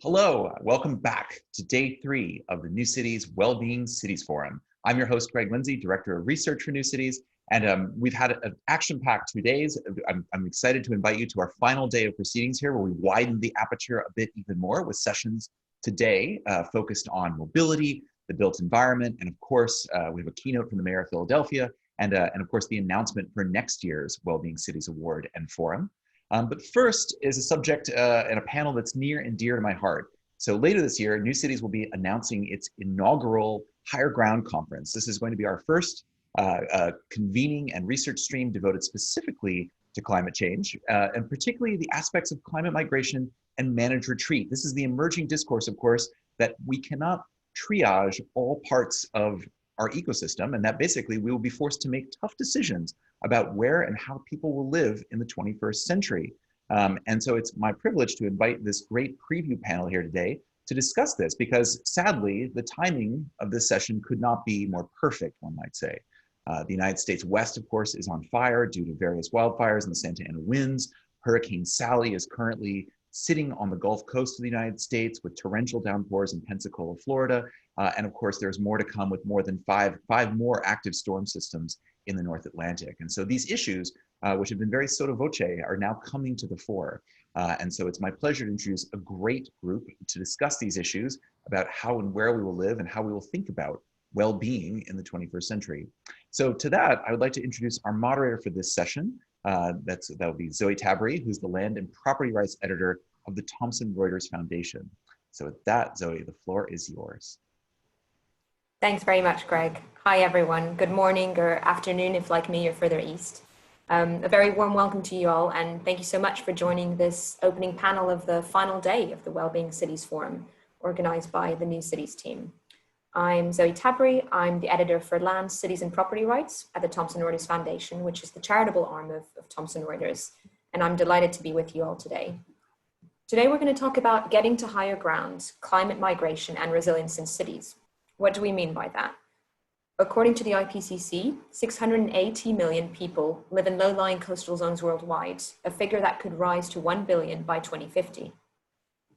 Hello, welcome back to day 3 of the New Cities Wellbeing Cities Forum. I'm your host, Greg Lindsay, Director of Research for New Cities, and we've had an action-packed 2 days. I'm excited to invite you to our final day of proceedings here, where we widen the aperture a bit even more with sessions today focused on mobility, the built environment, and of course, we have a keynote from the Mayor of Philadelphia, and of course, the announcement for next year's Wellbeing Cities Award and Forum. But first is a subject and a panel that's near and dear to my heart. So later this year, New Cities will be announcing its inaugural Higher Ground Conference. This is going to be our first convening and research stream devoted specifically to climate change, and particularly the aspects of climate migration and managed retreat. This is the emerging discourse, of course, that we cannot triage all parts of our ecosystem, and that basically we will be forced to make tough decisions about where and how people will live in the 21st century. And so it's my privilege to invite this great preview panel here today to discuss this, because sadly, the timing of this session could not be more perfect, one might say. The United States West, of course, is on fire due to various wildfires and the Santa Ana winds. Hurricane Sally is currently sitting on the Gulf Coast of the United States with torrential downpours in Pensacola, Florida. And of course, there's more to come with more than five more active storm systems in the North Atlantic. And so these issues, which have been very sotto voce, are now coming to the fore. And so it's my pleasure to introduce a great group to discuss these issues about how and where we will live and how we will think about well-being in the 21st century. So to that, I would like to introduce our moderator for this session. That will be Zoe Tabary, who's the Land and Property Rights Editor of the Thomson Reuters Foundation. So with that, Zoe, the floor is yours. Thanks very much, Greg. Hi, everyone. Good morning or afternoon, if like me, you're further east. A very warm welcome to you all, and thank you so much for joining this opening panel of the final day of the Wellbeing Cities Forum, organized by the New Cities team. I'm Zoe Tabary. I'm the editor for Land, Cities and Property Rights at the Thomson Reuters Foundation, which is the charitable arm of Thomson Reuters, and I'm delighted to be with you all today. Today, we're going to talk about getting to higher ground, climate migration, and resilience in cities. What do we mean by that? According to the IPCC, 680 million people live in low-lying coastal zones worldwide, a figure that could rise to 1 billion by 2050.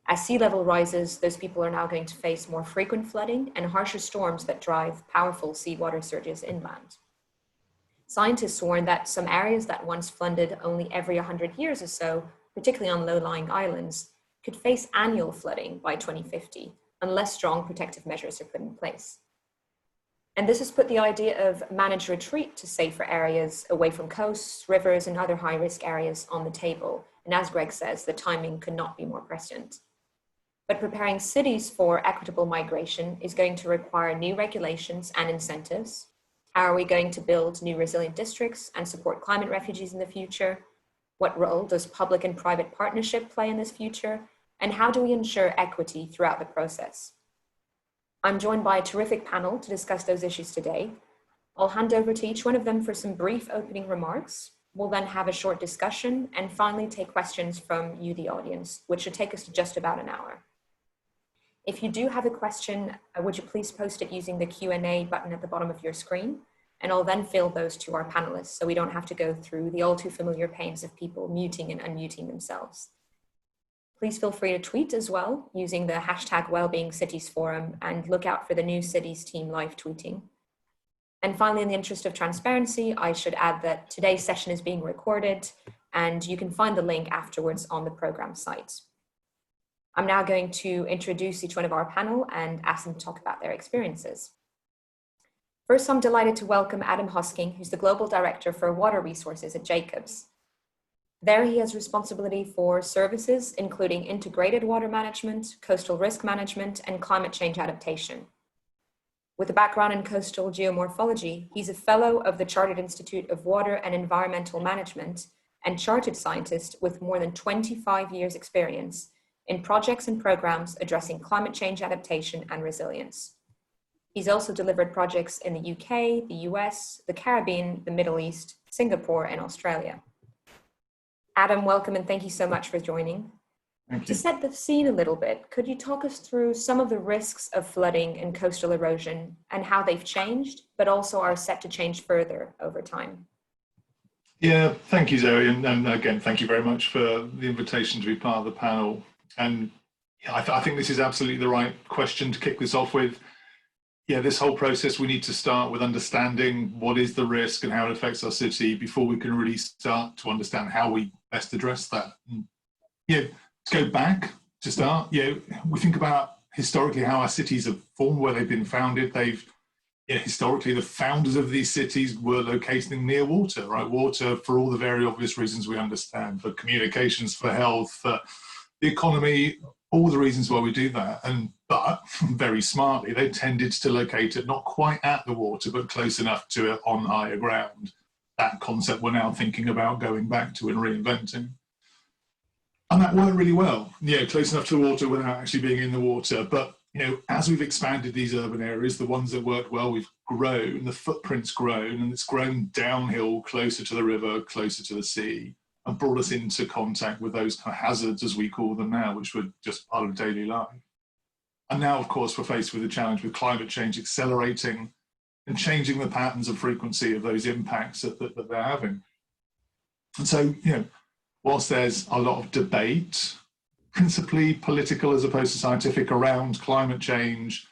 As sea level rises, those people are now going to face more frequent flooding and harsher storms that drive powerful seawater surges inland. Scientists warn that some areas that once flooded only every 100 years or so, particularly on low-lying islands, could face annual flooding by 2050, unless strong protective measures are put in place. And this has put the idea of managed retreat to safer areas away from coasts, rivers, and other high-risk areas on the table. And as Greg says, the timing could not be more prescient. But preparing cities for equitable migration is going to require new regulations and incentives. How are we going to build new resilient districts and support climate refugees in the future? What role does public and private partnership play in this future? And how do we ensure equity throughout the process? I'm joined by a terrific panel to discuss those issues today. I'll hand over to each one of them for some brief opening remarks. We'll then have a short discussion and finally take questions from you, the audience, which should take us to just about an hour. If you do have a question, would you please post it using the Q&A button at the bottom of your screen? And I'll then field those to our panelists so we don't have to go through the all too familiar pains of people muting and unmuting themselves. Please feel free to tweet as well using the hashtag Wellbeing Cities Forum, and look out for the New Cities team live tweeting. And finally, in the interest of transparency, I should add that today's session is being recorded and you can find the link afterwards on the program site. I'm now going to introduce each one of our panel and ask them to talk about their experiences. First, I'm delighted to welcome Adam Hosking, who's the Global Director for Water Resources at Jacobs. There he has responsibility for services, including integrated water management, coastal risk management, and climate change adaptation. With a background in coastal geomorphology, he's a fellow of the Chartered Institute of Water and Environmental Management and chartered scientist with more than 25 years experience in projects and programs addressing climate change adaptation and resilience. He's also delivered projects in the UK, the US, the Caribbean, the Middle East, Singapore, and Australia. Adam, welcome, and thank you so much for joining. Thank you. To set the scene a little bit, could you talk us through some of the risks of flooding and coastal erosion and how they've changed, but also are set to change further over time? Yeah, thank you, Zoe. And again, thank you very much for the invitation to be part of the panel. And Yeah, I think this is absolutely the right question to kick this off with. Yeah, this whole process, we need to start with understanding what is the risk and how it affects our city before we can really start to understand how we best address that. Yeah, to go back to start, we think about historically how our cities have formed, where they've been founded. Historically, the founders of these cities were located near water, right? Water, for all the very obvious reasons we understand, for communications, for health, for the economy, all the reasons why we do that. But very smartly, they tended to locate it not quite at the water, but close enough to it on higher ground. That concept we're now thinking about going back to and reinventing. And that worked really well. Close enough to the water without actually being in the water. But as we've expanded these urban areas, the ones that worked well, we've grown, the footprint's grown, and it's grown downhill, closer to the river, closer to the sea, and brought us into contact with those kind of hazards, as we call them now, which were just part of daily life. And now, of course, we're faced with a challenge with climate change accelerating and changing the patterns of frequency of those impacts that they're having. And so, whilst there's a lot of debate, principally political as opposed to scientific, around climate change,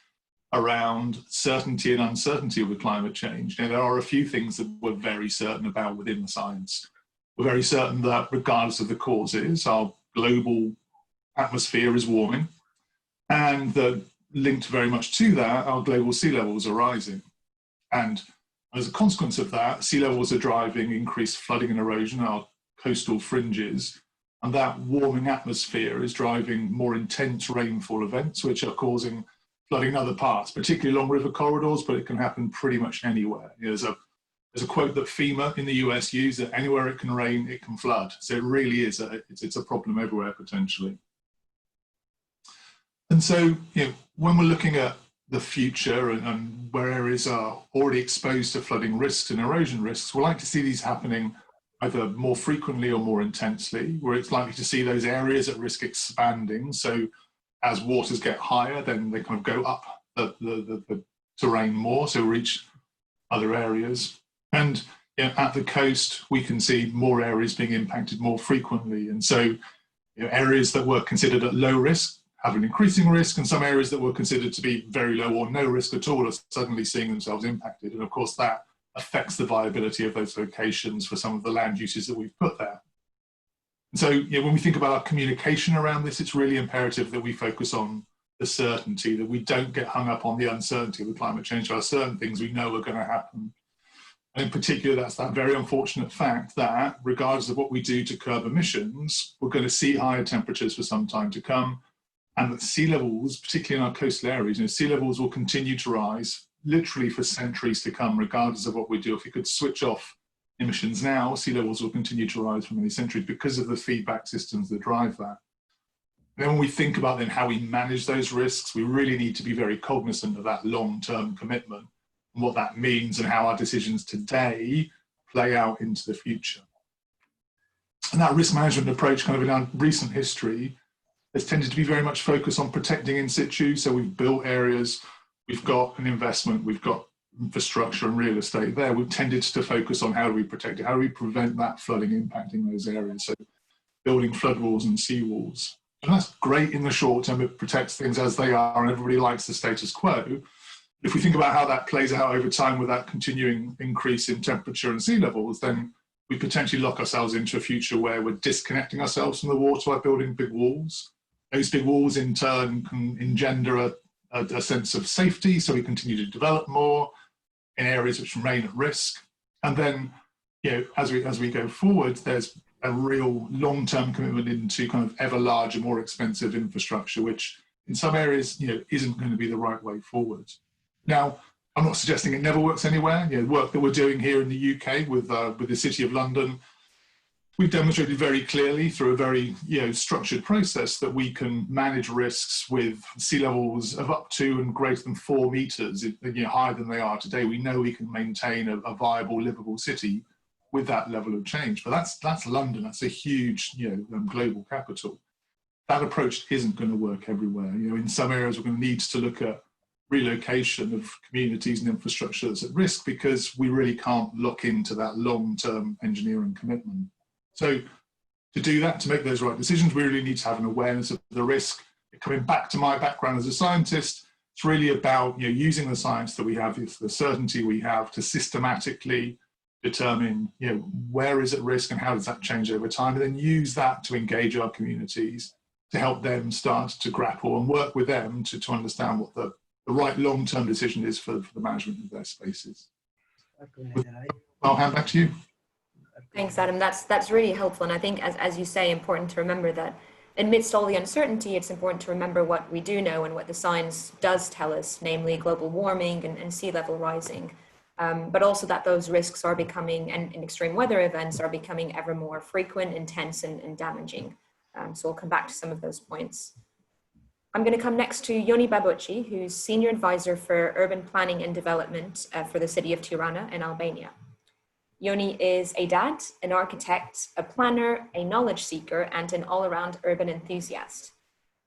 around certainty and uncertainty with climate change, there are a few things that we're very certain about within the science. We're very certain that regardless of the causes, our global atmosphere is warming, and that linked very much to that, our global sea levels are rising. And as a consequence of that, sea levels are driving increased flooding and erosion, our coastal fringes, and that warming atmosphere is driving more intense rainfall events, which are causing flooding in other parts, particularly along river corridors, but it can happen pretty much anywhere. There's a quote that FEMA in the US use, that anywhere it can rain, it can flood. So it really is, it's a problem everywhere potentially. And so, when we're looking at the future and where areas are already exposed to flooding risks and erosion risks, we like to see these happening either more frequently or more intensely, where it's likely to see those areas at risk expanding. So as waters get higher, then they kind of go up the terrain more, so reach other areas. And at the coast, we can see more areas being impacted more frequently. And so areas that were considered at low risk have an increasing risk, and some areas that were considered to be very low or no risk at all are suddenly seeing themselves impacted. And of course, that affects the viability of those locations for some of the land uses that we've put there. And so when we think about our communication around this, it's really imperative that we focus on the certainty, that we don't get hung up on the uncertainty of the climate change. There are certain things we know are going to happen. And in particular, that's that very unfortunate fact that regardless of what we do to curb emissions, we're going to see higher temperatures for some time to come. And that sea levels, particularly in our coastal areas, sea levels will continue to rise literally for centuries to come, regardless of what we do. If we could switch off emissions now, sea levels will continue to rise for many centuries because of the feedback systems that drive that. And then when we think about then how we manage those risks, we really need to be very cognizant of that long-term commitment and what that means and how our decisions today play out into the future. And that risk management approach kind of in our recent history has tended to be very much focused on protecting in situ. So we've built areas, we've got an investment, we've got infrastructure and real estate there. We've tended to focus on how do we protect it, how do we prevent that flooding impacting those areas. So building flood walls and sea walls. And that's great in the short term, it protects things as they are and everybody likes the status quo. If we think about how that plays out over time with that continuing increase in temperature and sea levels, then we potentially lock ourselves into a future where we're disconnecting ourselves from the water by building big walls. Those big walls in turn can engender a sense of safety, so we continue to develop more in areas which remain at risk. And then, as we go forward, there's a real long-term commitment into kind of ever larger, more expensive infrastructure, which in some areas, isn't going to be the right way forward. Now, I'm not suggesting it never works anywhere. The work that we're doing here in the UK with the City of London, we've demonstrated very clearly through a very structured process that we can manage risks with sea levels of up to and greater than 4 meters, higher than they are today. We know we can maintain a viable, livable city with that level of change. But that's London. That's a huge global capital. That approach isn't going to work everywhere. In some areas, we're going to need to look at relocation of communities and infrastructure that's at risk because we really can't lock into that long-term engineering commitment. So to do that, to make those right decisions, we really need to have an awareness of the risk coming back to my background as a scientist, it's really about using the science that we have, the certainty we have, to systematically determine where is at risk and how does that change over time, and then use that to engage our communities to help them start to grapple and work with them to understand what the right long-term decision is for the management of their spaces. I'll hand back to you. Thanks, Adam. That's really helpful. And I think, as you say, important to remember that amidst all the uncertainty, it's important to remember what we do know and what the science does tell us, namely global warming and sea level rising. But also that those risks are becoming, and extreme weather events are becoming ever more frequent, intense, and damaging. So we'll come back to some of those points. I'm going to come next to Joni Baboci, who's Senior Advisor for Urban Planning and Development for the city of Tirana in Albania. Joni is a dad, an architect, a planner, a knowledge seeker, and an all-around urban enthusiast.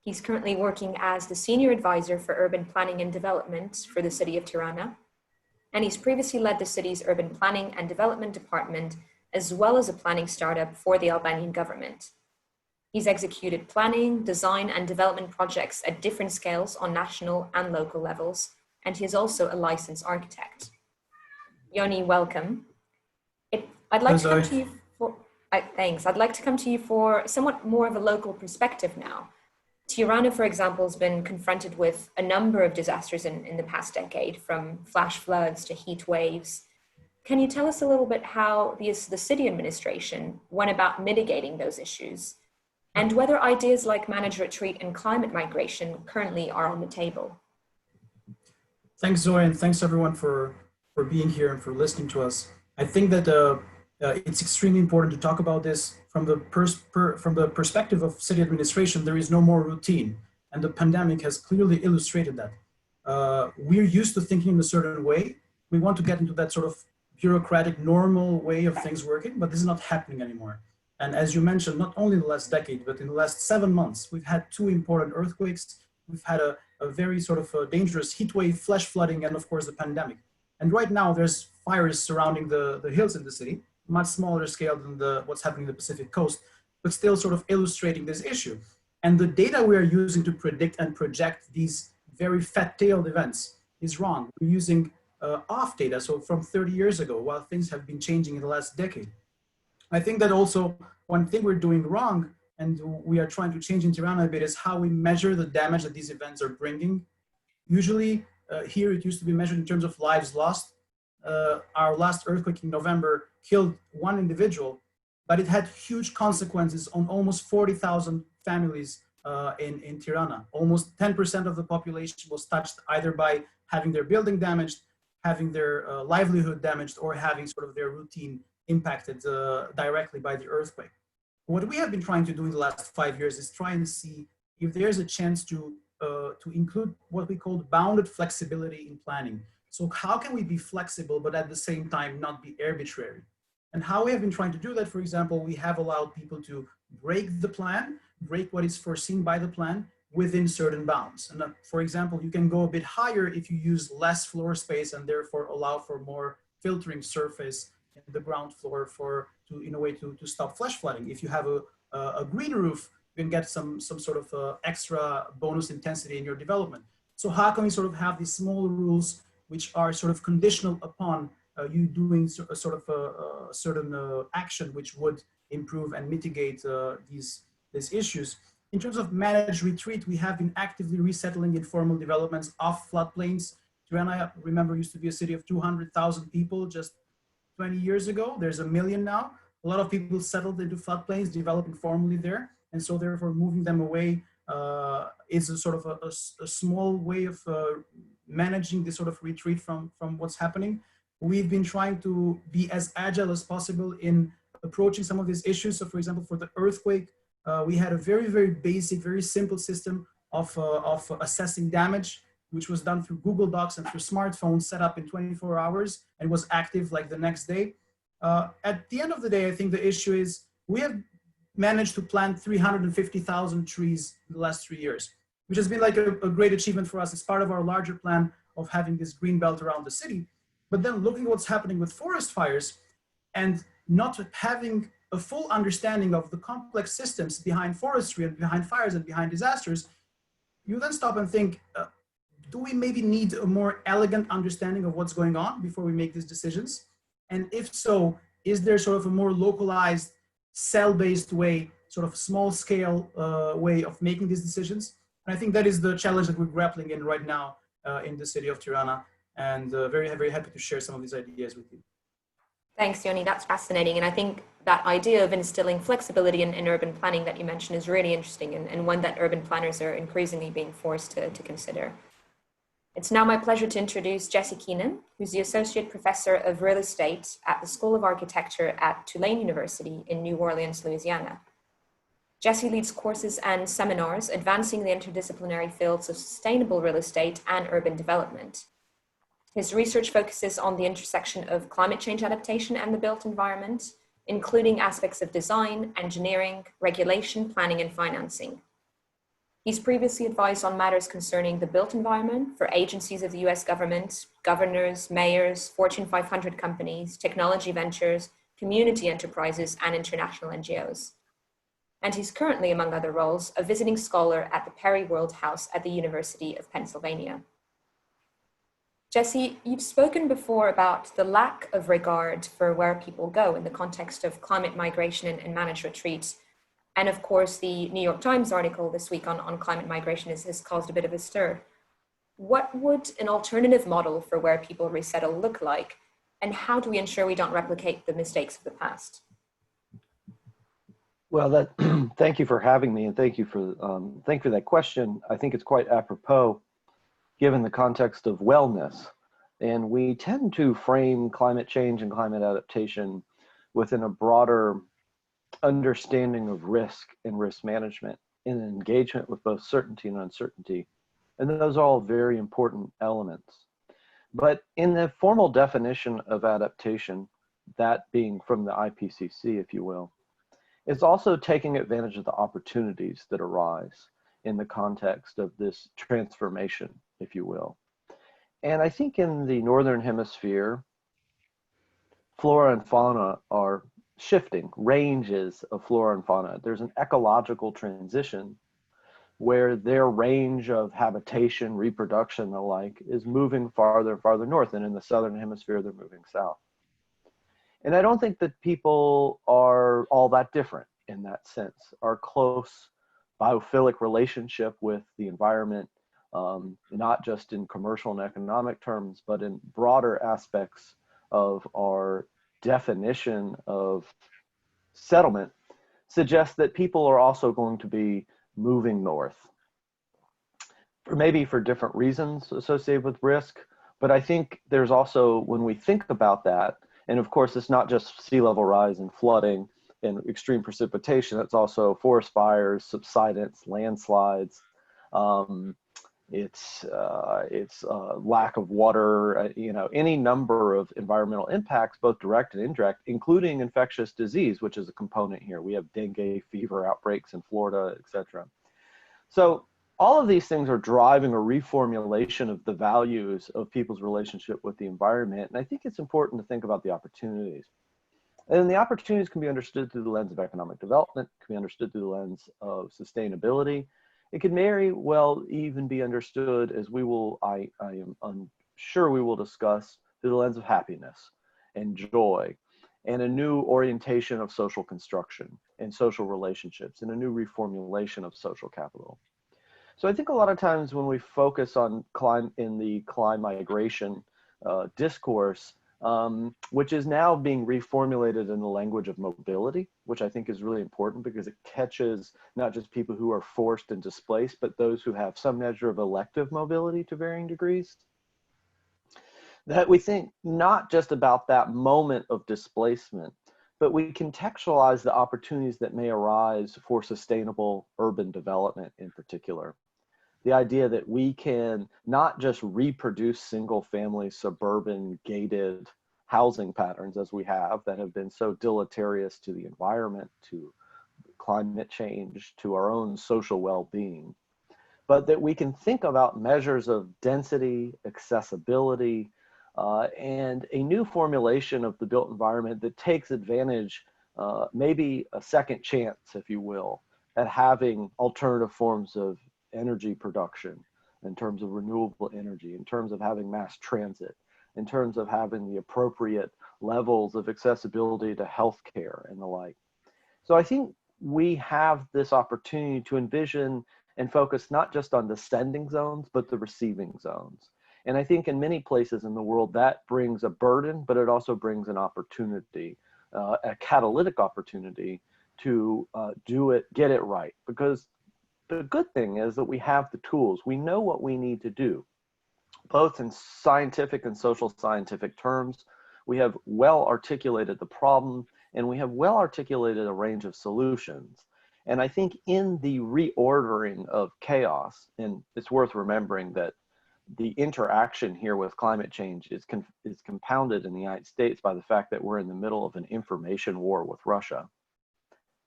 He's currently working as the Senior Advisor for Urban Planning and Development for the city of Tirana, and he's previously led the city's Urban Planning and Development Department, as well as a planning startup for the Albanian government. He's executed planning, design, and development projects at different scales on national and local levels, and he is also a licensed architect. Joni, welcome. I'd like to come to you for, thanks. I'd like to come to you for somewhat more of a local perspective now. Tirana, for example, has been confronted with a number of disasters in the past decade, from flash floods to heat waves. Can you tell us a little bit how the city administration went about mitigating those issues, and whether ideas like managed retreat and climate migration currently are on the table? Thanks, Zoe, and thanks everyone for being here and for listening to us. I think that it's extremely important to talk about this from the perspective of city administration. There is no more routine, and the pandemic has clearly illustrated that. We're used to thinking in a certain way. We want to get into that sort of bureaucratic, normal way of things working, but this is not happening anymore. And as you mentioned, not only in the last decade, but in the last 7 months, we've had 2 important earthquakes. We've had a very sort of dangerous heat wave, flash flooding, and of course the pandemic. And right now there's fires surrounding the hills in the city, much smaller scale than what's happening in the Pacific coast, but still sort of illustrating this issue. And the data we are using to predict and project these very fat-tailed events is wrong. We're using off data, so from 30 years ago, while things have been changing in the last decade. I think that also one thing we're doing wrong, and we are trying to change in Tirana a bit, is how we measure the damage that these events are bringing. Usually here it used to be measured in terms of lives lost. Our last earthquake in November killed 1 individual, but it had huge consequences on almost 40,000 families in Tirana. Almost 10% of the population was touched either by having their building damaged, having their livelihood damaged, or having sort of their routine impacted directly by the earthquake. What we have been trying to do in the last 5 years is try and see if there's a chance to include what we call bounded flexibility in planning. So how can we be flexible, but at the same time not be arbitrary? And how we have been trying to do that, for example, we have allowed people to break the plan, break what is foreseen by the plan within certain bounds. And for example, you can go a bit higher if you use less floor space and therefore allow for more filtering surface in the ground floor in a way to stop flash flooding. If you have a green roof, you can get some sort of extra bonus intensity in your development. So how can we sort of have these small rules which are sort of conditional upon you doing a sort of a certain action which would improve and mitigate these issues. In terms of managed retreat, we have been actively resettling informal developments off floodplains. Tirana, remember, used to be a city of 200,000 people just 20 years ago. There's 1 million now. A lot of people settled into floodplains, developed informally there. And so therefore moving them away is a sort of a small way of managing this sort of retreat from what's happening. We've been trying to be as agile as possible in approaching some of these issues. So for example, for the earthquake, we had a very, very basic, very simple system of assessing damage, which was done through Google Docs and through smartphones, set up in 24 hours and was active like the next day. At the end of the day, I think the issue is we have managed to plant 350,000 trees in the last 3 years, which has been like a great achievement for us. It's part of our larger plan of having this green belt around the city. But then looking at what's happening with forest fires and not having a full understanding of the complex systems behind forestry and behind fires and behind disasters, you then stop and think, do we maybe need a more elegant understanding of what's going on before we make these decisions? And if so, is there sort of a more localized, cell-based way, sort of small scale way of making these decisions? And I think that is the challenge that we're grappling in right now in the city of Tirana, and very, very happy to share some of these ideas with you. Thanks, Joni. That's fascinating. And I think that idea of instilling flexibility in urban planning that you mentioned is really interesting, and one that urban planners are increasingly being forced to consider. It's now my pleasure to introduce Jesse Keenan, who's the Associate Professor of Real Estate at the School of Architecture at Tulane University in New Orleans, Louisiana. Jesse leads courses and seminars advancing the interdisciplinary fields of sustainable real estate and urban development. His research focuses on the intersection of climate change adaptation and the built environment, including aspects of design, engineering, regulation, planning, and financing. He's previously advised on matters concerning the built environment for agencies of the US government, governors, mayors, Fortune 500 companies, technology ventures, community enterprises, and international NGOs. And he's currently, among other roles, a visiting scholar at the Perry World House at the University of Pennsylvania. Jesse, you've spoken before about the lack of regard for where people go in the context of climate migration and managed retreats. And of course, the New York Times article this week on climate migration has caused a bit of a stir. What would an alternative model for where people resettle look like? And how do we ensure we don't replicate the mistakes of the past? Well, thank you for having me, and thank you for that question. I think it's quite apropos given the context of wellness. And we tend to frame climate change and climate adaptation within a broader understanding of risk and risk management in engagement with both certainty and uncertainty. And those are all very important elements. But in the formal definition of adaptation, that being from the IPCC, if you will, it's also taking advantage of the opportunities that arise in the context of this transformation, if you will. And I think in the Northern Hemisphere, flora and fauna are shifting, ranges of flora and fauna. There's an ecological transition where their range of habitation, reproduction, and the like is moving farther and farther north. And in the Southern Hemisphere, they're moving south. And I don't think that people are all that different in that sense. Our close biophilic relationship with the environment, not just in commercial and economic terms, but in broader aspects of our definition of settlement, suggests that people are also going to be moving north, maybe for different reasons associated with risk. But I think there's also, when we think about that, and of course, it's not just sea level rise and flooding and extreme precipitation, it's also forest fires, subsidence, landslides, it's lack of water, any number of environmental impacts, both direct and indirect, including infectious disease, which is a component here. We have dengue fever outbreaks in Florida, etc. So all of these things are driving a reformulation of the values of people's relationship with the environment. And I think it's important to think about the opportunities. And the opportunities can be understood through the lens of economic development, can be understood through the lens of sustainability. It could very well even be understood, as I am sure we will discuss, through the lens of happiness and joy and a new orientation of social construction and social relationships and a new reformulation of social capital. So I think a lot of times when we focus on in the climate migration discourse, which is now being reformulated in the language of mobility, which I think is really important because it catches not just people who are forced and displaced, but those who have some measure of elective mobility to varying degrees. That we think not just about that moment of displacement, but we contextualize the opportunities that may arise for sustainable urban development in particular. The idea that we can not just reproduce single family suburban gated housing patterns as we have that have been so deleterious to the environment, to climate change, to our own social well-being, but that we can think about measures of density, accessibility, and a new formulation of the built environment that takes advantage, maybe a second chance, if you will, at having alternative forms of energy production, in terms of renewable energy, in terms of having mass transit, in terms of having the appropriate levels of accessibility to healthcare and the like. So I think we have this opportunity to envision and focus not just on the sending zones, but the receiving zones. And I think in many places in the world that brings a burden, but it also brings an opportunity, a catalytic opportunity to get it right. Because the good thing is that we have the tools. We know what we need to do, both in scientific and social scientific terms. We have well articulated the problem, and we have well articulated a range of solutions. And I think in the reordering of chaos, and it's worth remembering that the interaction here with climate change is compounded in the United States by the fact that we're in the middle of an information war with Russia,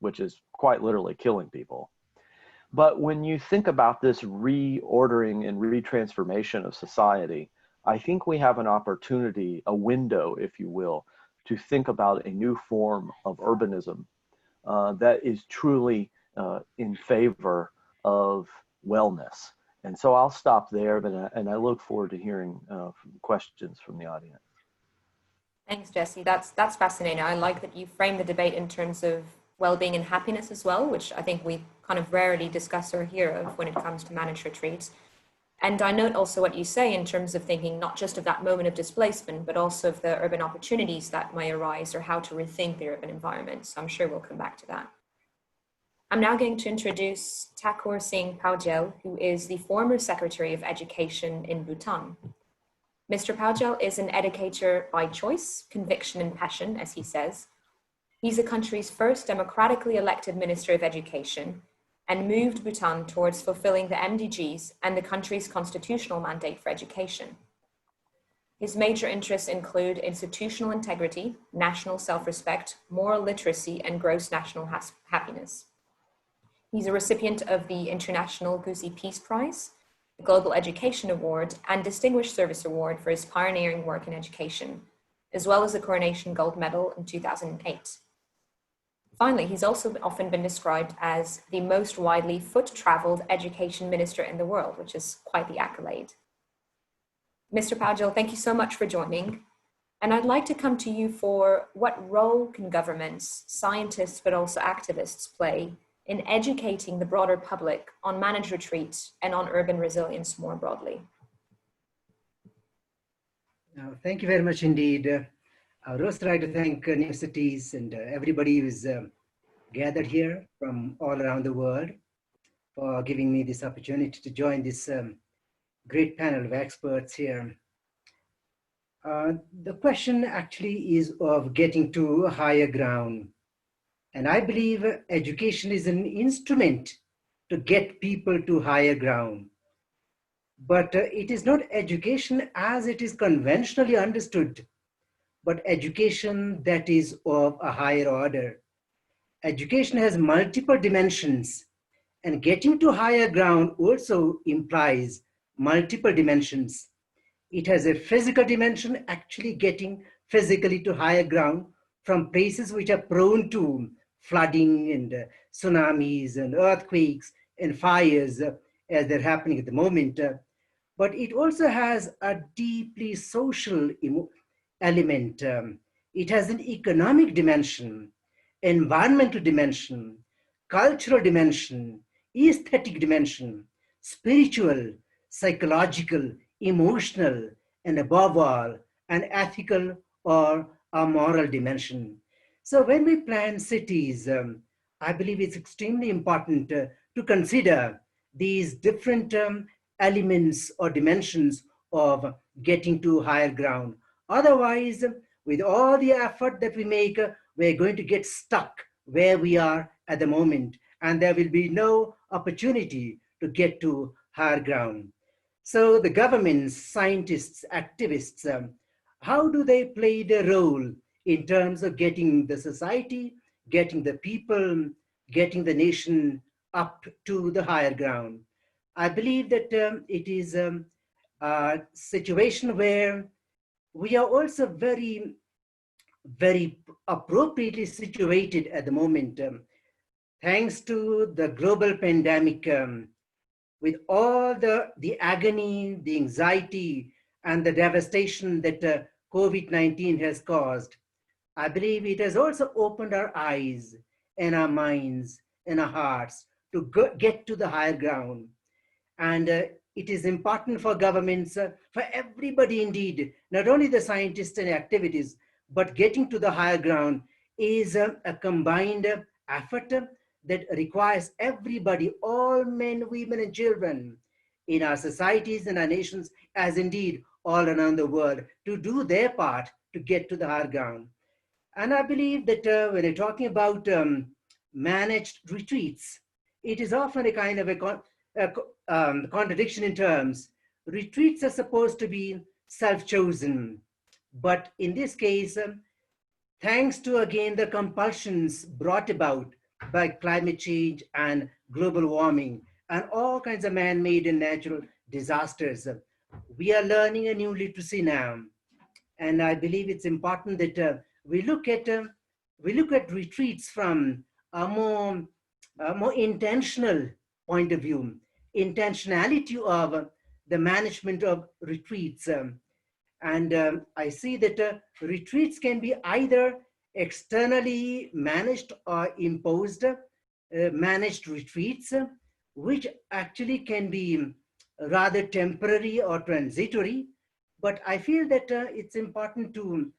which is quite literally killing people. But when you think about this reordering and retransformation of society, I think we have an opportunity, a window, if you will, to think about a new form of urbanism that is truly in favor of wellness. And so I'll stop there, and I look forward to hearing questions from the audience. Thanks, Jesse. That's fascinating. I like that you frame the debate in terms of well-being and happiness as well, which I think we kind of rarely discuss or hear of when it comes to managed retreats. And I note also what you say in terms of thinking not just of that moment of displacement, but also of the urban opportunities that may arise or how to rethink the urban environment. So I'm sure we'll come back to that. I'm now going to introduce Thakur Singh Powdyel, who is the former Secretary of Education in Bhutan. Mr. Powdyel is an educator by choice, conviction and passion, as he says. He's the country's first democratically elected Minister of Education and moved Bhutan towards fulfilling the MDGs and the country's constitutional mandate for education. His major interests include institutional integrity, national self-respect, moral literacy, and gross national happiness. He's a recipient of the International Gusi Peace Prize, the Global Education Award, and Distinguished Service Award for his pioneering work in education, as well as the Coronation Gold Medal in 2008. Finally, he's also often been described as the most widely foot-traveled education minister in the world, which is quite the accolade. Mr. Powdyel, thank you so much for joining. And I'd like to come to you for what role can governments, scientists, but also activists play in educating the broader public on managed retreat and on urban resilience more broadly? Thank you very much indeed. I would also like to thank New Cities and everybody who is gathered here from all around the world for giving me this opportunity to join this great panel of experts here. The question actually is of getting to higher ground. And I believe education is an instrument to get people to higher ground. But it is not education as it is conventionally understood, but education that is of a higher order. Education has multiple dimensions, and getting to higher ground also implies multiple dimensions. It has a physical dimension, actually getting physically to higher ground from places which are prone to flooding and tsunamis and earthquakes and fires as they're happening at the moment. But it also has a deeply social element. It has an economic dimension, environmental dimension, cultural dimension, aesthetic dimension, spiritual, psychological, emotional, and above all, an ethical or a moral dimension. So when we plan cities, I believe it's extremely important to consider these different elements or dimensions of getting to higher ground. Otherwise, with all the effort that we make, we're going to get stuck where we are at the moment, and there will be no opportunity to get to higher ground. So the governments, scientists, activists, how do they play the role in terms of getting the society, getting the people, getting the nation up to the higher ground? I believe that it is a situation where we are also very, very appropriately situated at the moment. Thanks to the global pandemic, with all the agony, the anxiety, and the devastation that COVID-19 has caused, I believe it has also opened our eyes and our minds and our hearts to get to the higher ground. And it is important for governments, for everybody indeed, not only the scientists and activities, but getting to the higher ground is a combined effort that requires everybody, all men, women, and children in our societies and our nations, as indeed all around the world, to do their part to get to the higher ground. And I believe that when you're talking about managed retreats, it is often a kind of a contradiction in terms. Retreats are supposed to be self-chosen, but in this case, thanks to again the compulsions brought about by climate change and global warming and all kinds of man-made and natural disasters, we are learning a new literacy now. And I believe it's important that we look at retreats from a more intentional point of view, intentionality of the management of retreats. And I see that retreats can be either externally managed or imposed managed retreats, which actually can be rather temporary or transitory. But I feel that it's important to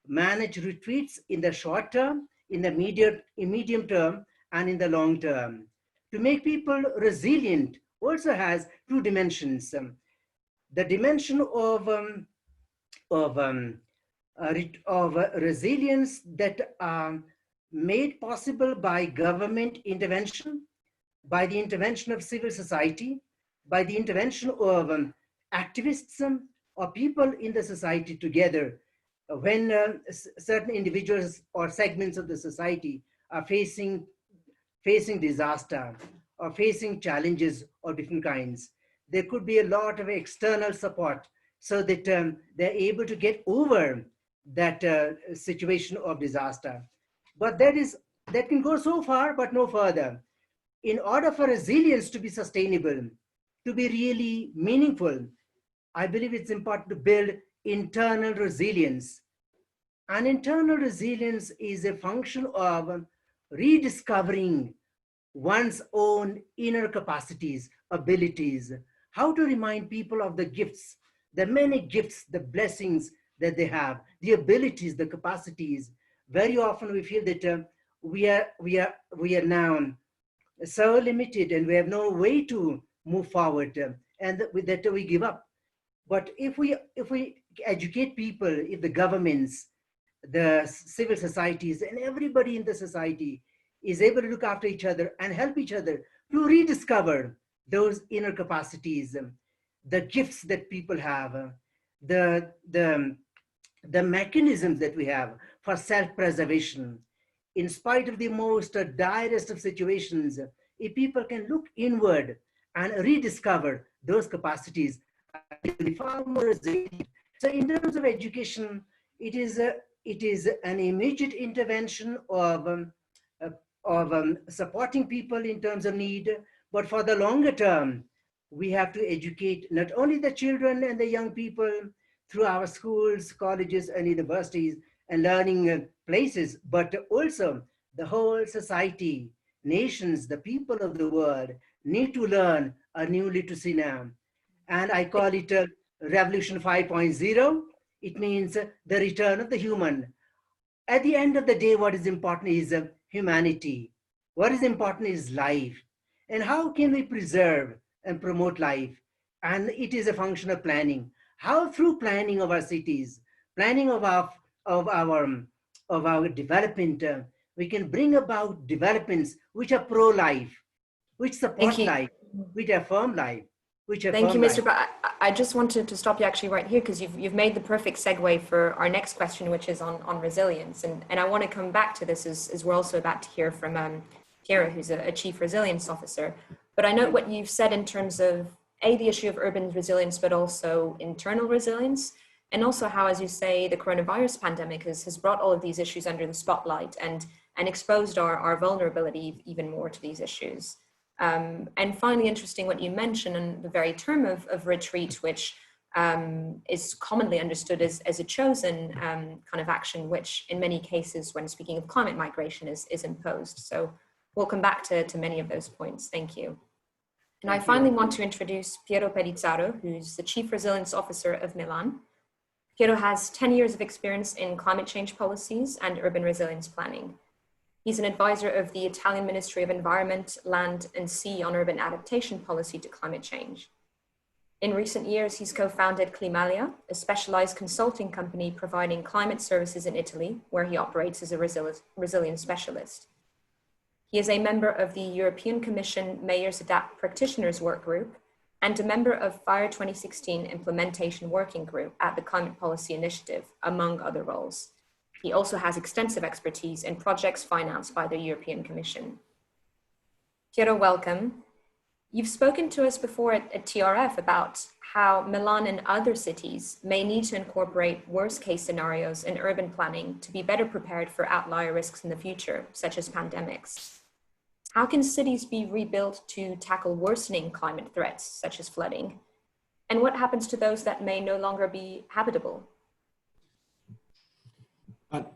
manage retreats in the short term, in the medium term, and in the long term. To make people resilient also has two dimensions. The dimension of resilience that are made possible by government intervention, by the intervention of civil society, by the intervention of activists or people in the society together, when certain individuals or segments of the society are facing disaster or facing challenges of different kinds. There could be a lot of external support so that they're able to get over that situation of disaster. But that can go so far, but no further. In order for resilience to be sustainable, to be really meaningful, I believe it's important to build internal resilience. And internal resilience is a function of rediscovering one's own inner capacities, abilities, how to remind people of the gifts, the many gifts, the blessings that they have, the abilities, the capacities. Very often we feel that we are now so limited and we have no way to move forward, and with that we give up. But if we educate people, if the governments, the civil societies, and everybody in the society is able to look after each other and help each other to rediscover those inner capacities, the gifts that people have, the mechanisms that we have for self-preservation. In spite of the most direst of situations, if people can look inward and rediscover those capacities, far more resilient. So in terms of education, it is an immediate intervention of supporting people in terms of need, but for the longer term, we have to educate not only the children and the young people through our schools, colleges, and universities and learning places, but also the whole society, nations, the people of the world need to learn a new literacy now. And I call it Revolution 5.0. It means the return of the human. At the end of the day, what is important is humanity. What is important is life. And how can we preserve and promote life? And it is a function of planning. How through planning of our cities, planning of our development, we can bring about developments which are pro-life, which support life, which affirm life. Thank you, Mr. I just wanted to stop you actually right here because you've made the perfect segue for our next question, which is on resilience. And I want to come back to this as we're also about to hear from Piero, who's a Chief Resilience Officer. But I note what you've said in terms of the issue of urban resilience, but also internal resilience. And also how, as you say, the coronavirus pandemic has brought all of these issues under the spotlight and exposed our vulnerability even more to these issues. And finally, interesting what you mentioned, and the very term of retreat, which is commonly understood as a chosen kind of action, which in many cases, when speaking of climate migration, is imposed. So we'll come back to many of those points. Thank you. And I finally want to introduce Piero Pelizzaro, who's the Chief Resilience Officer of Milan. Piero has 10 years of experience in climate change policies and urban resilience planning. He's an advisor of the Italian Ministry of Environment, Land and Sea on urban adaptation policy to climate change. In recent years, he's co-founded Climalia, a specialized consulting company providing climate services in Italy, where he operates as a resilience specialist. He is a member of the European Commission Mayors Adapt Practitioners Work Group and a member of FIRE 2016 Implementation Working Group at the Climate Policy Initiative, among other roles. He also has extensive expertise in projects financed by the European Commission. Piero, welcome. You've spoken to us before at TRF about how Milan and other cities may need to incorporate worst case scenarios in urban planning to be better prepared for outlier risks in the future, such as pandemics. How can cities be rebuilt to tackle worsening climate threats, such as flooding? And what happens to those that may no longer be habitable?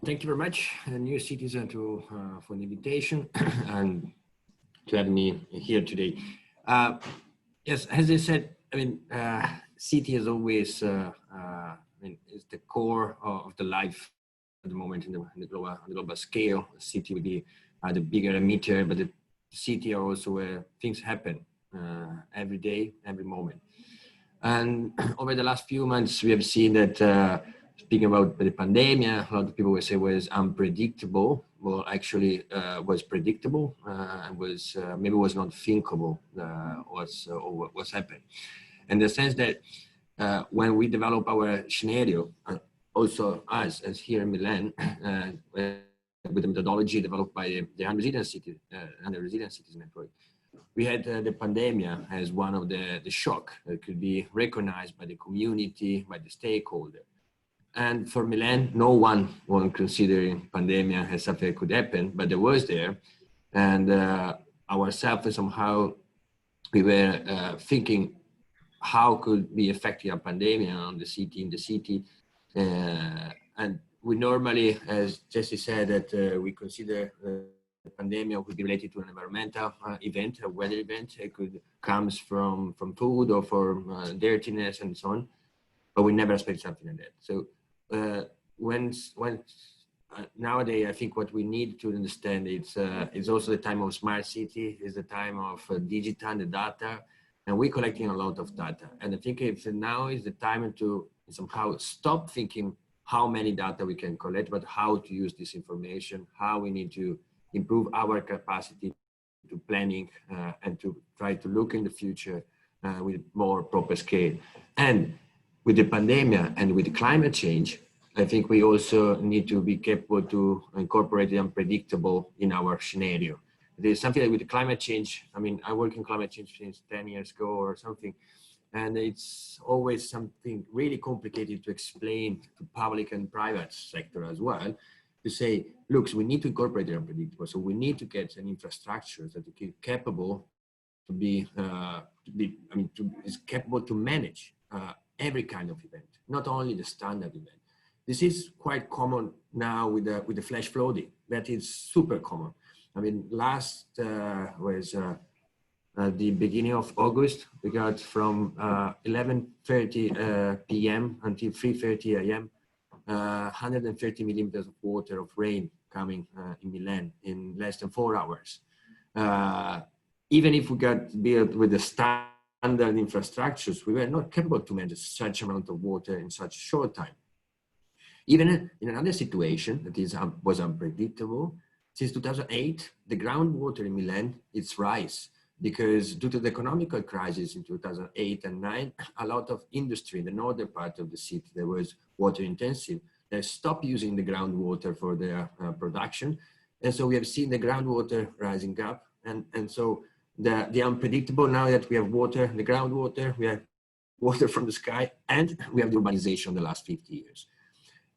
Thank you very much, New Cities, for the invitation and to have me here today. Yes, as I said, city is always is the core of the life at the moment in the global scale. The city will be the bigger emitter, but the city are also where things happen every day, every moment. And over the last few months, we have seen that speaking about the pandemic, a lot of people will say was unpredictable. Well, actually was predictable and was maybe was not thinkable what's happened. In the sense that when we develop our scenario, also us as here in Milan, with the methodology developed by the Resilient Cities Network, we had the pandemic as one of the shock that could be recognized by the community, by the stakeholder. And for Milan, no one was considering pandemic as something that could happen, but it was there. And ourselves, somehow, we were thinking how could be affecting a pandemic on the city, in the city. And we normally, as Jesse said, that we consider the pandemic could be related to an environmental event, a weather event. It could comes from food or from dirtiness and so on, but we never expect something like that. So nowadays, I think what we need to understand it's also the time of smart city, is the time of digital and the data, and we're collecting a lot of data. And I think now is the time to somehow stop thinking how many data we can collect, but how to use this information, how we need to improve our capacity to planning and to try to look in the future with more proper scale. And with the pandemic and with the climate change, I think we also need to be capable to incorporate the unpredictable in our scenario. There's something like with the climate change. I mean, I work in climate change since 10 years ago or something, and it's always something really complicated to explain to public and private sector as well, to say, look, so we need to incorporate the unpredictable. So we need to get an infrastructure that is capable is capable to manage every kind of event, not only the standard event. This is quite common now with the flash flooding. That is super common. I mean, last was the beginning of August. We got from 11:30 p.m. until 3:30 a.m. 130 millimeters of water of rain coming in Milan in less than 4 hours. Even if we got built with the standard infrastructures, we were not capable to manage such amount of water in such a short time. Even in another situation that was unpredictable, since 2008, the groundwater in Milan, it's rise, because due to the economical crisis in 2008 and 9, a lot of industry in the northern part of the city that was water intensive, they stopped using the groundwater for their production. And so we have seen the groundwater rising up. And so the unpredictable, now that we have water, the groundwater, we have water from the sky, and we have the urbanization the last 50 years.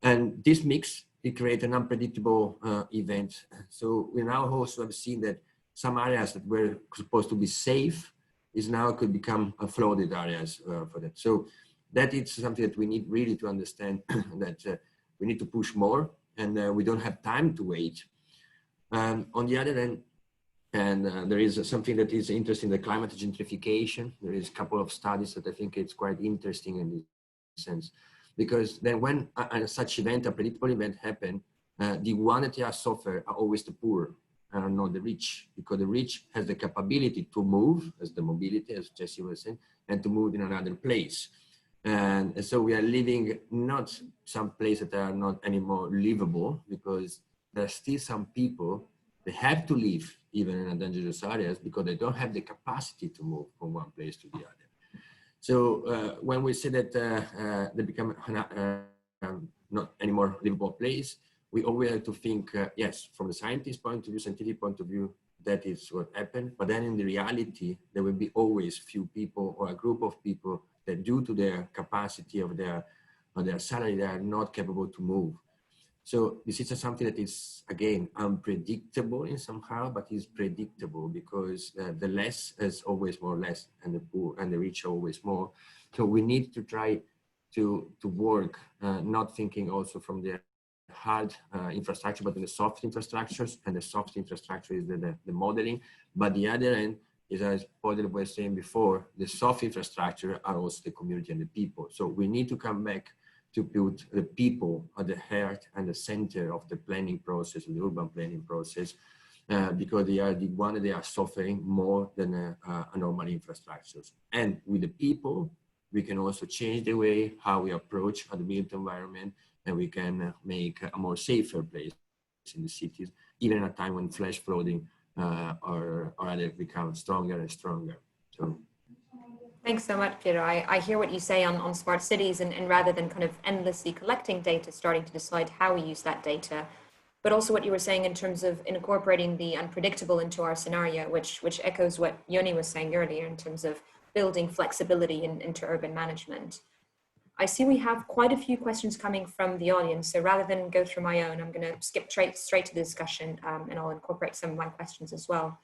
And this mix, it creates an unpredictable event. So we now also have seen that some areas that were supposed to be safe is now could become flooded areas for that. So that is something that we need really to understand that we need to push more, and we don't have time to wait. On the other hand, and there is something that is interesting, the climate gentrification. There is a couple of studies that I think it's quite interesting in this sense, because then when such event, a predictable event happen, the one that are suffer are always the poor, and not the rich, because the rich has the capability to move, as the mobility, as Jesse was saying, and to move in another place. And so we are living not some places that are not anymore livable, because there are still some people, they have to live even in dangerous areas because they don't have the capacity to move from one place to the other. So when we say that they become not anymore livable place, we always have to think, yes, from the scientist point of view, scientific point of view, that is what happened. But then in the reality, there will be always few people or a group of people that due to their capacity of their salary, they are not capable to move. So this is something that is, again, unpredictable in somehow, but is predictable because the less is always more less, and the poor and the rich are always more. So we need to try to work, not thinking also from the hard infrastructure, but in the soft infrastructures, and the soft infrastructure is the modeling. But the other end is, as Powdyel was saying before, the soft infrastructure are also the community and the people. So we need to come back to put the people at the heart and the center of the planning process, the urban planning process, because they are the one that are suffering more than a normal infrastructures. And with the people, we can also change the way how we approach the built environment, and we can make a more safer place in the cities, even at a time when flash flooding or other become stronger and stronger. So. Thanks so much, Piero. I hear what you say on smart cities, and rather than kind of endlessly collecting data, starting to decide how we use that data, but also what you were saying in terms of incorporating the unpredictable into our scenario, which echoes what Joni was saying earlier in terms of building flexibility into urban management. I see we have quite a few questions coming from the audience, so rather than go through my own, I'm going to skip straight to the discussion, and I'll incorporate some of my questions as well.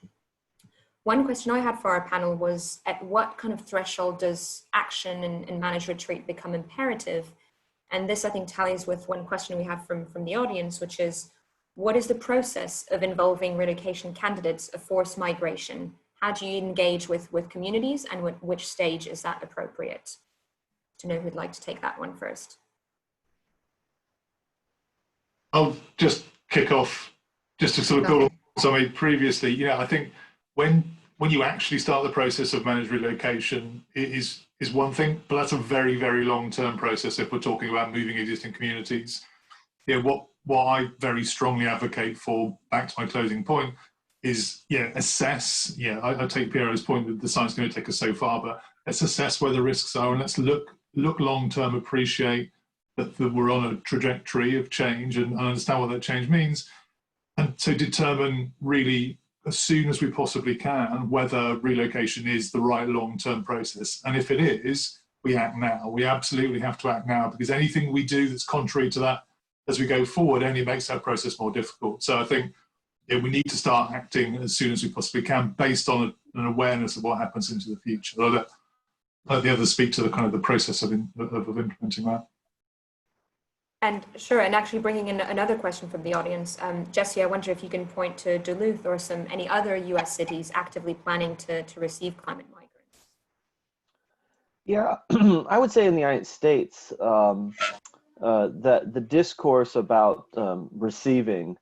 One question I had for our panel was, at what kind of threshold does action and managed retreat become imperative? And this, I think, tallies with one question we have from the audience, which is, what is the process of involving relocation candidates of forced migration? How do you engage with communities, and which stage is that appropriate? To know who'd like to take that one first. I'll just kick off, just to sort of build on what I made previously. You know, I think when you actually start the process of managed relocation, it is one thing, but that's a very, very long-term process if we're talking about moving existing communities. You know, what I very strongly advocate for, back to my closing point, is assess. I take Piero's point that the science is going to take us so far, but let's assess where the risks are, and let's look long-term, appreciate that we're on a trajectory of change, and understand what that change means, and to determine really as soon as we possibly can whether relocation is the right long-term process. And if it is, we act now. We absolutely have to act now, because anything we do that's contrary to that as we go forward only makes that process more difficult. So I think we need to start acting as soon as we possibly can, based on an awareness of what happens into the future. I'll let the others speak to the kind of the process of implementing that. And sure, and actually bringing in another question from the audience, Jesse, I wonder if you can point to Duluth or any other US cities actively planning to receive climate migrants. Yeah, I would say in the United States, that the discourse about receiving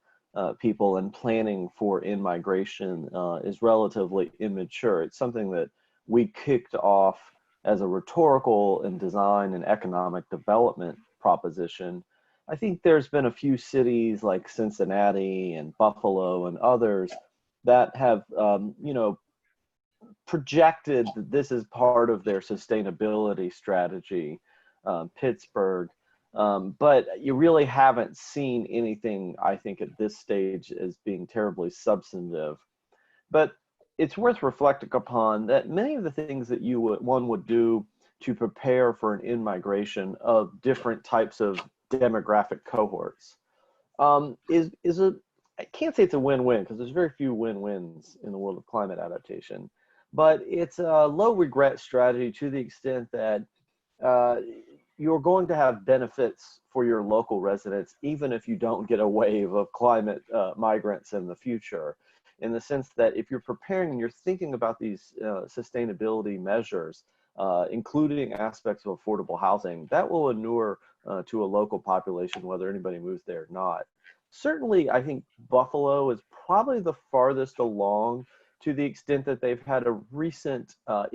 people and planning for in-migration is relatively immature. It's something that we kicked off as a rhetorical and design and economic development proposition. I think there's been a few cities like Cincinnati and Buffalo and others that have, projected that this is part of their sustainability strategy, Pittsburgh, but you really haven't seen anything, I think, at this stage as being terribly substantive. But it's worth reflecting upon that many of the things that one would do to prepare for an in-migration of different types of demographic cohorts is I can't say it's a win-win because there's very few win-wins in the world of climate adaptation, but it's a low regret strategy to the extent that you're going to have benefits for your local residents, even if you don't get a wave of climate migrants in the future, in the sense that if you're preparing and you're thinking about these sustainability measures, including aspects of affordable housing, that will inure to a local population, whether anybody moves there or not. Certainly, I think Buffalo is probably the farthest along to the extent that they've had a recent now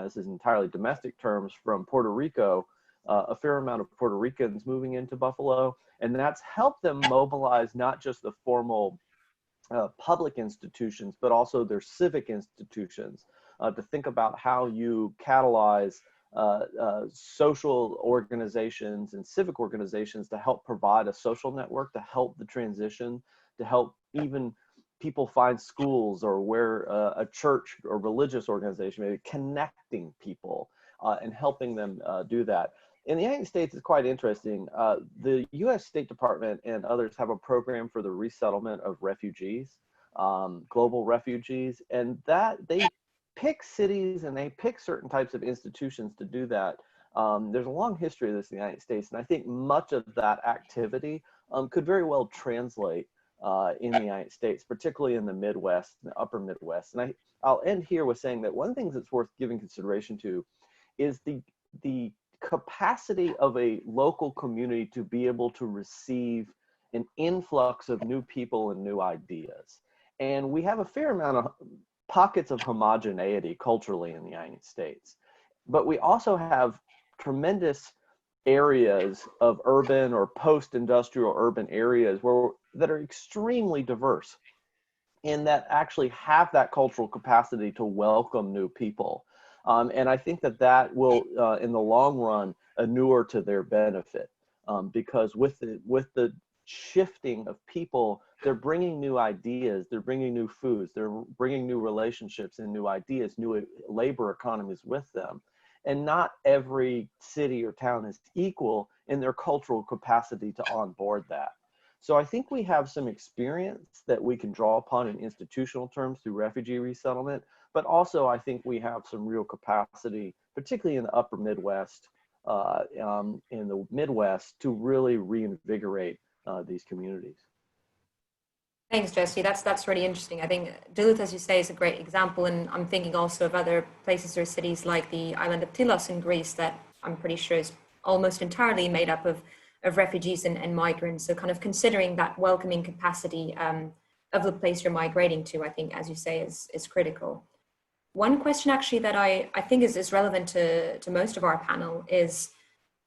this is entirely domestic terms, from Puerto Rico, a fair amount of Puerto Ricans moving into Buffalo, and that's helped them mobilize not just the formal public institutions, but also their civic institutions to think about how you catalyze social organizations and civic organizations to help provide a social network, to help the transition, to help even people find schools or where a church or religious organization, maybe connecting people and helping them do that. In the United States, it's quite interesting. The US State Department and others have a program for the resettlement of refugees, global refugees, and that they pick cities and they pick certain types of institutions to do that. There's a long history of this in the United States, and I think much of that activity could very well translate in the United States, particularly in the Midwest, the upper Midwest. And I'll end here with saying that one of the things that's worth giving consideration to is the capacity of a local community to be able to receive an influx of new people and new ideas. And we have a fair amount of pockets of homogeneity culturally in the United States, but we also have tremendous areas of urban or post-industrial urban areas that are extremely diverse and that actually have that cultural capacity to welcome new people. And I think that will, in the long run, inure to their benefit, because with the shifting of people, they're bringing new ideas, they're bringing new foods, they're bringing new relationships and new ideas, new labor economies with them. And not every city or town is equal in their cultural capacity to onboard that. So I think we have some experience that we can draw upon in institutional terms through refugee resettlement, but also I think we have some real capacity, particularly in the upper Midwest, in the Midwest, to really reinvigorate these communities. Thanks, Jesse. That's really interesting. I think Duluth, as you say, is a great example, and I'm thinking also of other places or cities like the island of Tilos in Greece that I'm pretty sure is almost entirely made up of refugees and migrants. So kind of considering that welcoming capacity of the place you're migrating to, I think, as you say, is critical. One question actually that I think is relevant to most of our panel is